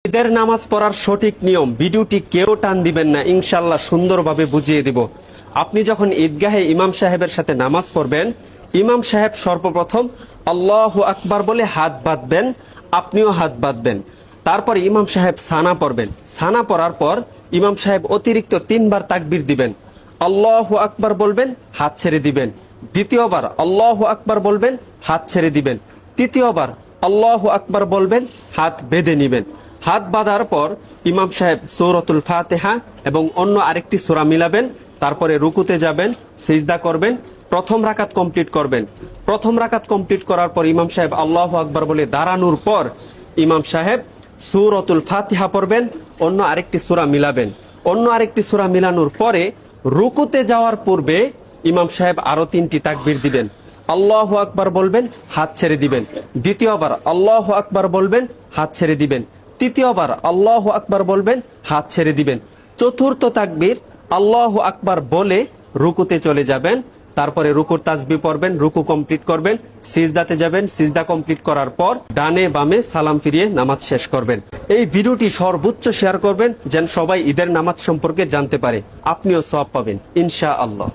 ঈদের নামাজ পড়ার সঠিক নিয়ম ভিডিওটি কেউ টান দিবেন না, ইনশাআল্লাহ সুন্দরভাবে বুঝিয়ে দিব। আপনি যখন ঈদগাহে ইমাম সাহেবের সাথে নামাজ পড়বেন, ইমাম সাহেব সর্বপ্রথম আল্লাহু আকবার বলে হাত বাঁধবেন, আপনিও হাত বাঁধবেন। তারপর ইমাম সাহেব সানা পড়বেন। সানা পড়ার পর ইমাম সাহেব অতিরিক্ত 3 বার তাকবীর দিবেন। আল্লাহু আকবার বলবেন, হাত ছেড়ে দিবেন। দ্বিতীয়বার আল্লাহু আকবার বলবেন, হাত ছেড়ে দিবেন। তৃতীয়বার আল্লাহু আকবার বলবেন, হাত বেঁধে নিবেন। হাত বাঁধার পর ইমাম সাহেব সূরাতুল ফাতিহা এবং অন্য আরেকটি সূরা মিলাবেন। তারপরে রুকুতে যাবেন, সিজদা করবেন, প্রথম রাকাত কমপ্লিট করবেন। প্রথম রাকাত কমপ্লিট করার পর ইমাম সাহেব আল্লাহু আকবার বলে দাঁড়ানোর পর ইমাম সাহেব সূরাতুল ফাতিহা পড়বেন, অন্য আরেকটি সূরা মিলাবেন। অন্য আরেকটি সূরা মিলানোর পরে রুকুতে যাওয়ার পূর্বে ইমাম সাহেব আরো 3টি তাকবীর দিবেন। আল্লাহু আকবার বলবেন, হাত ছেড়ে দিবেন। দ্বিতীয়বার আল্লাহু আকবার বলবেন, হাত ছেড়ে দিবেন। তৃতীয়বার আল্লাহু আকবার বলবেন, হাত ছেড়ে দিবেন। চতুর্থ তাকবীর আল্লাহু আকবার বলে রুকুতে চলে যাবেন। তারপরে রুকুর তাসবিহ পড়বেন, রুকু কমপ্লিট করবেন, সিজদাতে যাবেন, সিজদা কমপ্লিট করার পর ডানে বামে সালাম ফিরিয়ে নামাজ শেষ করবেন। এই ভিডিওটি সর্বোচ্চ শেয়ার করবেন যেন সবাই ঈদের নামাজ সম্পর্কে জানতে পারে, আপনিও সওয়াব পাবেন ইনশাআল্লাহ।